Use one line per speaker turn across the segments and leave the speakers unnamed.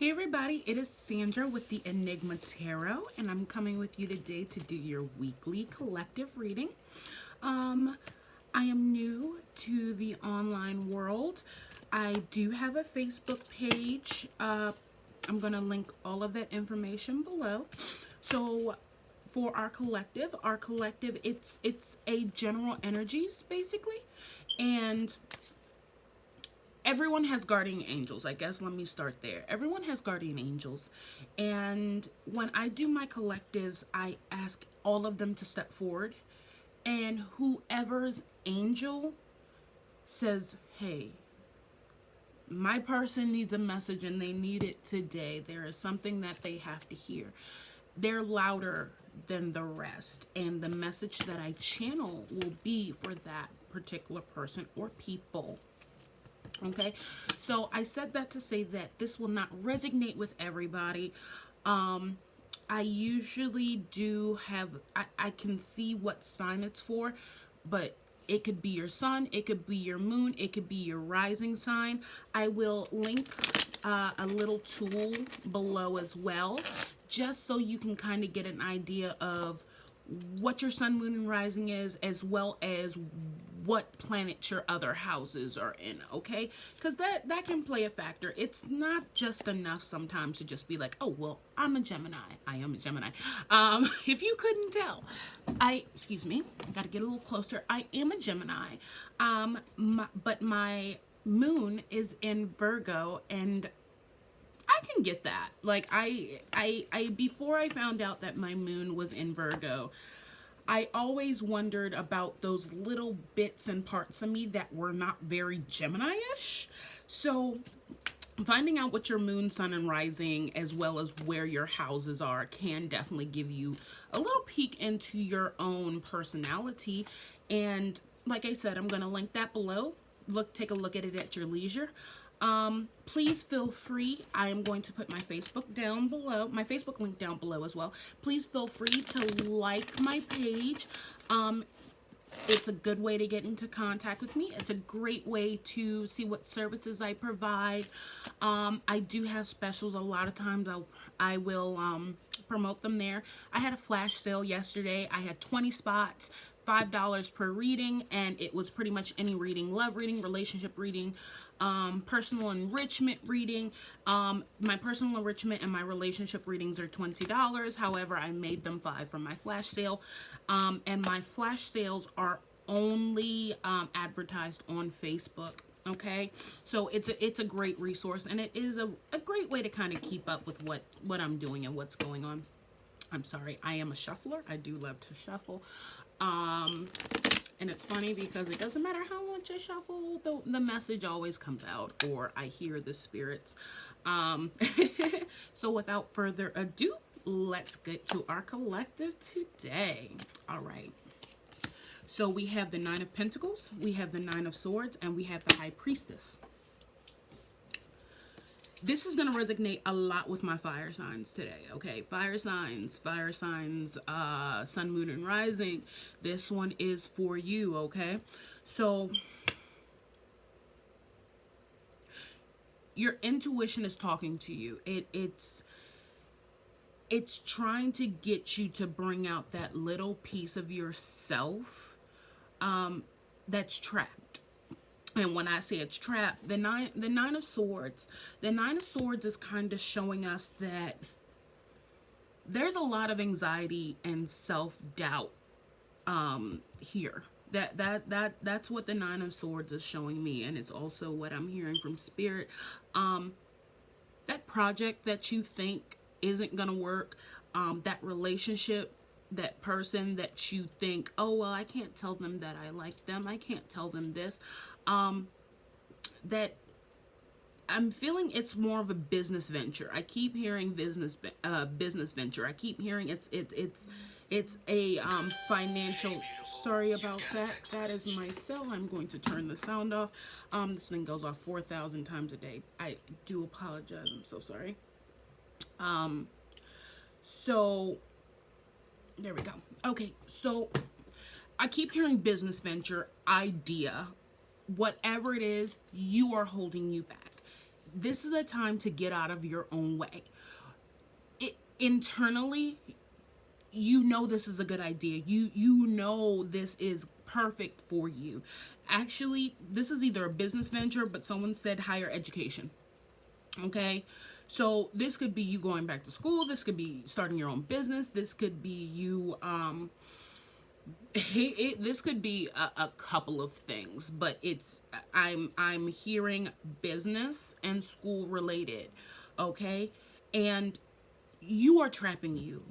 Hey everybody, it is Sandra with the Enigma Tarot, and I'm coming with you today to do your weekly collective reading. I am new to the online world. I do have a Facebook page. I'm going to link all of that information below. So for our collective, it's a general energies basically, and everyone has guardian angels. I guess let me start there. Everyone has guardian angels. And when I do my collectives, I ask all of them to step forward. And whoever's angel says, hey, my person needs a message and they need it today. There is something that they have to hear. They're louder than the rest. And the message that I channel will be for that particular person or people. Okay, so I said that to say that this will not resonate with everybody. I usually do have, I can see what sign it's for, but it could be your sun, it could be your moon, it could be your rising sign. I will link a little tool below as well, just so you can kind of get an idea of what your sun, moon, and rising is, as well as what planet your other houses are in, okay? Because that can play a factor. It's not just enough sometimes to just be like, oh, well, I'm a Gemini. I am a Gemini. If you couldn't tell, excuse me, I got to get a little closer. I am a Gemini, but my moon is in Virgo, and I can get that. Like, I before I found out that my moon was in Virgo, I always wondered about those little bits and parts of me that were not very Gemini-ish. So finding out what your moon, sun, and rising, as well as where your houses are, can definitely give you a little peek into your own personality. And like I said, I'm going to link that below. Take a look at it at your leisure. Please feel free. I am going to put my Facebook down below, my Facebook link down below as well. Please feel free to like my page. It's a good way to get into contact with me. It's a great way to see what services I provide. I do have specials. A lot of times I will promote them there. I had a flash sale yesterday. I had 20 spots, $5 per reading, and it was pretty much any reading: love reading, relationship reading, personal enrichment reading. My personal enrichment and my relationship readings are $20. However, I made them $5 from my flash sale, and my flash sales are only advertised on Facebook. Okay, so it's a great resource, and it is a great way to kind of keep up with what I'm doing and what's going on. I'm sorry, I am a shuffler. I do love to shuffle. And it's funny because it doesn't matter how much I shuffle, the message always comes out, or I hear the spirits. So without further ado, let's get to our collective today. All right. So we have the Nine of Pentacles, we have the Nine of Swords, and we have the High Priestess. This is going to resonate a lot with my fire signs today, okay? Fire signs, sun, moon, and rising. This one is for you, okay? So your intuition is talking to you. It's trying to get you to bring out that little piece of yourself that's trapped. And when I say it's trapped, the nine of swords is kind of showing us that there's a lot of anxiety and self-doubt here. That's what the Nine of Swords is showing me, and it's also what I'm hearing from Spirit. That project that you think isn't gonna work, that relationship, that person that you think, oh, well, I can't tell them that I like them, I can't tell them this, that I'm feeling it's more of a business venture. I keep hearing business venture. I keep hearing it's a financial. Sorry about that. That is my cell. I'm going to turn the sound off. This thing goes off 4,000 times a day. I do apologize. I'm so sorry. So there we go. Okay, so I keep hearing business venture, idea, whatever it is, you are holding you back. this is a time to get out of your own way. Internally, you know this is a good idea. You know this is perfect for you. Actually, this is either a business venture, but someone said higher education. Okay? So this could be you going back to school, this could be starting your own business, this could be you this could be a couple of things, but I'm hearing business and school related. Okay? And you are trapping you.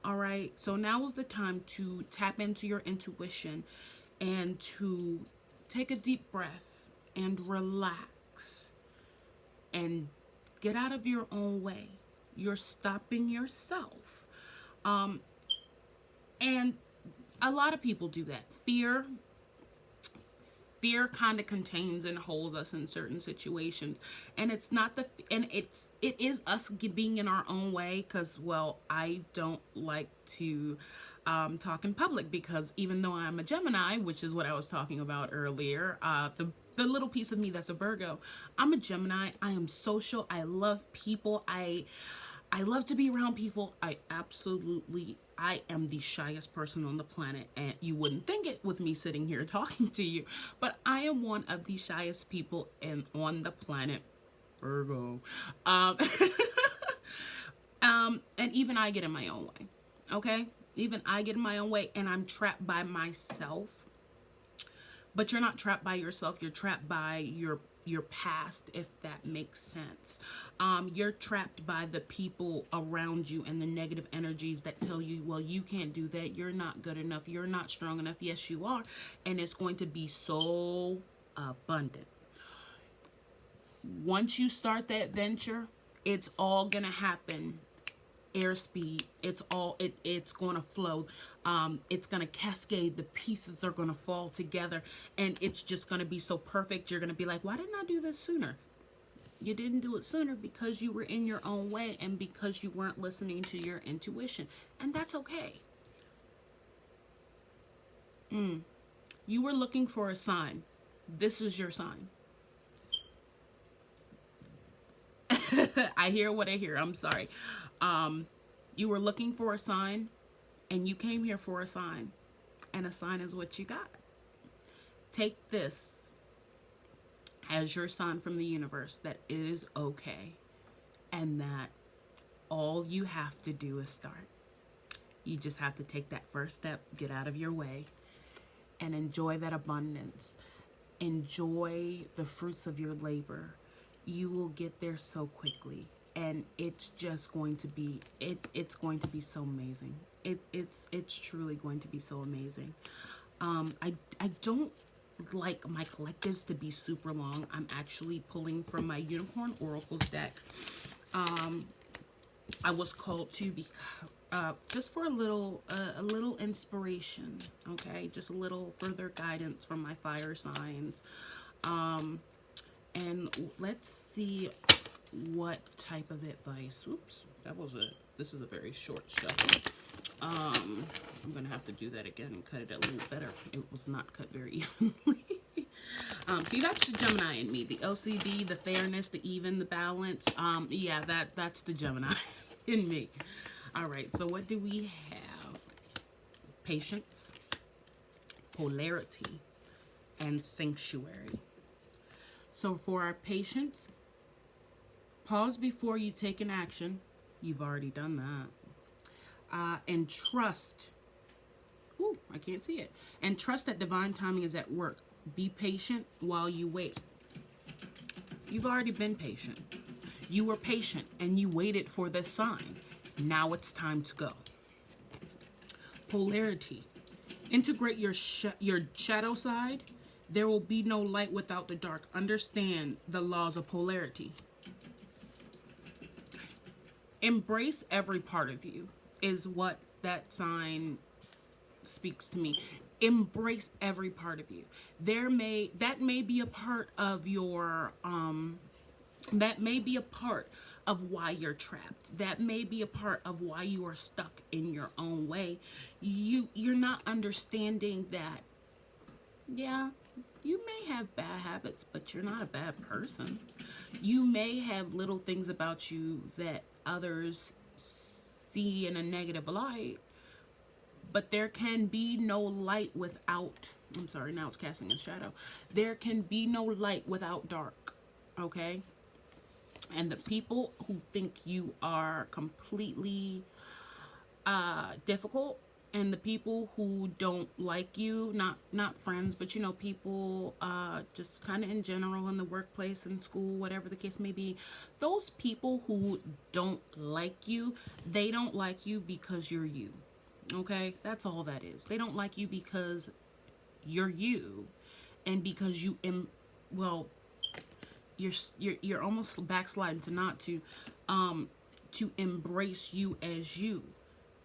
All right. So now is the time to tap into your intuition and to take a deep breath and relax and get out of your own way. You're stopping yourself. And a lot of people do that. Fear kind of contains and holds us in certain situations, and it's not it is us being in our own way, because, well, I don't like to talk in public, because even though I'm a Gemini, which is what I was talking about earlier, the little piece of me that's a Virgo, I'm a Gemini. I am social. I love people. I love to be around people. I am the shyest person on the planet, and you wouldn't think it with me sitting here talking to you, but I am one of the shyest people on the planet, Virgo. And even I get in my own way, okay? Even I get in my own way, and I'm trapped by myself. But you're not trapped by yourself. You're trapped by your past, if that makes sense. You're trapped by the people around you and the negative energies that tell you, well, you can't do that. You're not good enough. You're not strong enough. Yes, you are. And it's going to be so abundant. Once you start that venture, it's all going to happen airspeed. It's going to flow. It's going to cascade. The pieces are going to fall together, and it's just going to be so perfect. You're going to be like, why didn't I do this sooner? You didn't do it sooner because you were in your own way, and because you weren't listening to your intuition, and that's okay. You were looking for a sign. This is your sign. I hear what I hear. I'm sorry. You were looking for a sign, and you came here for a sign, and a sign is what you got. Take this as your sign from the universe that it is okay, and that all you have to do is start. You just have to take that first step, get out of your way, and enjoy that abundance. Enjoy the fruits of your labor. You will get there so quickly, and it's just going to be it's going to be so amazing. It's truly going to be so amazing. I don't like my collectives to be super long. I'm actually pulling from my Unicorn Oracles deck. I was called to be just for a little inspiration, okay, just a little further guidance from my fire signs. And let's see what type of advice. Oops, this is a very short shuffle. I'm gonna have to do that again and cut it a little better. It was not cut very evenly. See, that's the Gemini in me. The OCD, the fairness, the even, the balance. Yeah, that's the Gemini in me. All right, so what do we have? Patience, polarity, and sanctuary. So for our patience, pause before you take an action. You've already done that. And trust. Ooh, I can't see it. And trust that divine timing is at work. Be patient while you wait. You've already been patient. You were patient and you waited for this sign. Now it's time to go. Polarity. Integrate your shadow side. There will be no light without the dark. Understand the laws of polarity. Embrace every part of you is what that sign speaks to me. Embrace every part of you. That may be a part of your that may be a part of why you're trapped. That may be a part of why you are stuck in your own way. You're not understanding that, yeah, You may have bad habits, but you're not a bad person. You may have little things about you that others see in a negative light, but there can be no light without, I'm sorry, now it's casting a shadow. There can be no light without dark, okay? And the people who think you are completely difficult, and the people who don't like you, not friends, but people just kind of in general, in the workplace, in school, whatever the case may be, those people who don't like you, they don't like you because you're you. Okay, that's all that is. They don't like you because you're you, and because well, you're almost backsliding to not to embrace you as you.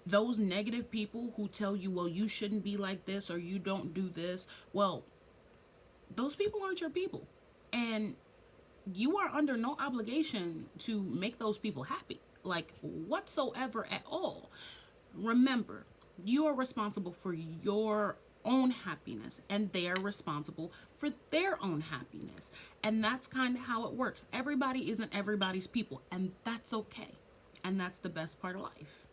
Those negative people who tell you, well, you shouldn't be like this, or you don't do this, well, those people aren't your people, and you are under no obligation to make those people happy, like whatsoever at all. Remember, you are responsible for your own happiness, and they are responsible for their own happiness. And that's kind of how it works. Everybody isn't everybody's people, and that's okay. And that's the best part of life.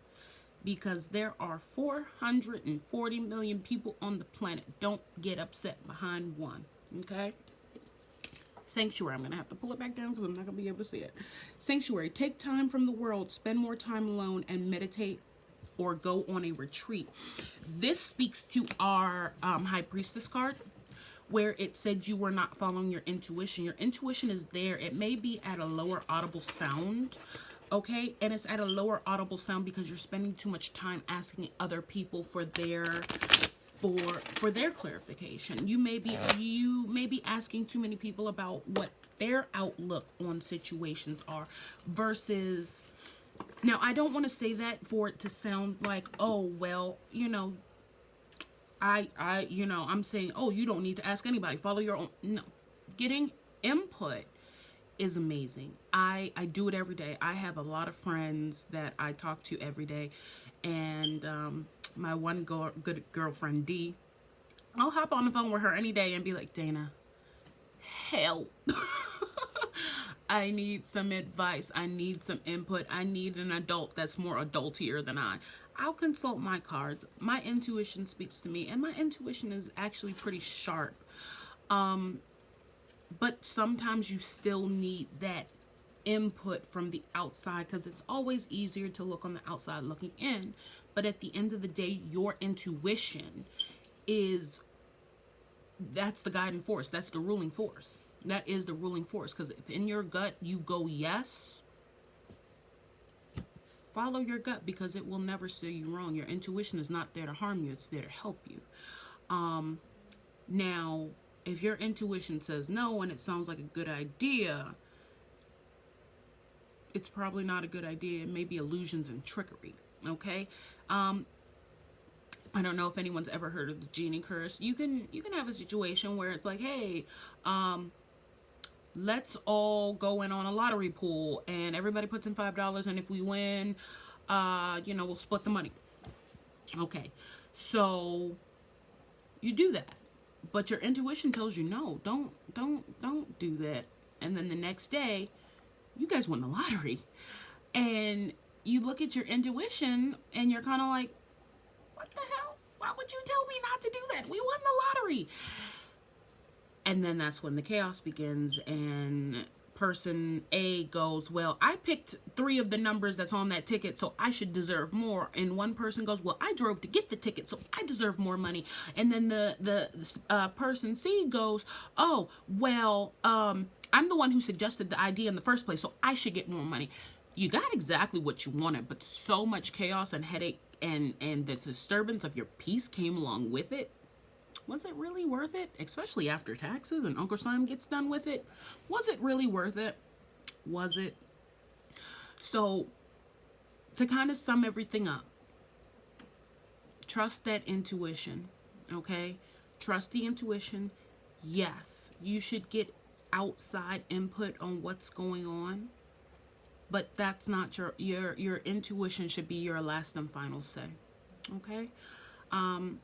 Because there are 440 million people on the planet. Don't get upset behind one. Okay? Sanctuary. I'm going to have to pull it back down because I'm not going to be able to see it. Sanctuary. Take time from the world. Spend more time alone and meditate or go on a retreat. This speaks to our High Priestess card, where it said you were not following your intuition. Your intuition is there. It may be at a lower audible sound, okay? And it's at a lower audible sound because you're spending too much time asking other people for their clarification. You may be asking too many people about what their outlook on situations are versus. Now, I don't want to say that for it to sound like, oh, well, I'm saying, oh, you don't need to ask anybody. Follow your own. No. Getting input is amazing. I do it every day. I have a lot of friends that I talk to every day. And my one good girlfriend, D, I'll hop on the phone with her any day and be like, Dana, help. I need some advice. I need some input. I need an adult that's more adultier than I. I'll consult my cards. My intuition speaks to me, and my intuition is actually pretty sharp. But sometimes you still need that input from the outside because it's always easier to look on the outside looking in. But at the end of the day, your intuition that's the guiding force. That's the ruling force. That is the ruling force, because if in your gut you go yes, follow your gut because it will never steer you wrong. Your intuition is not there to harm you. It's there to help you. Now, if your intuition says no and it sounds like a good idea, it's probably not a good idea. It may be illusions and trickery. Okay? I don't know if anyone's ever heard of the genie curse. You can have a situation where it's like, hey, let's all go in on a lottery pool and everybody puts in $5, and if we win, we'll split the money. Okay, so you do that, but your intuition tells you no, don't do that. And then the next day, you guys won the lottery, and you look at your intuition and you're kind of like, what the hell? Why would you tell me not to do that? We won the lottery. And then that's when the chaos begins, and person A goes, well, I picked 3 of the numbers that's on that ticket, so I should deserve more. And one person goes, well, I drove to get the ticket, so I deserve more money. And then the person C goes, oh, well, I'm the one who suggested the idea in the first place, so I should get more money. You got exactly what you wanted, but so much chaos and headache and the disturbance of your peace came along with it. Was it really worth it? Especially after taxes and Uncle Sam gets done with it. Was it really worth it? Was it? So, to kind of sum everything up, trust that intuition, okay? Trust the intuition. Yes, you should get outside input on what's going on, but that's not your intuition should be your last and final say, okay?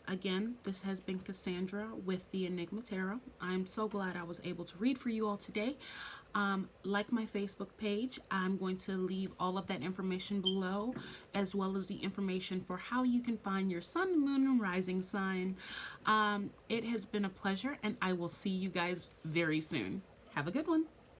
Again, this has been Cassandra with the Enigma Tarot. I'm so glad I was able to read for you all today. Like my Facebook page, I'm going to leave all of that information below, as well as the information for how you can find your sun, moon, and rising sign. It has been a pleasure, and I will see you guys very soon. Have a good one.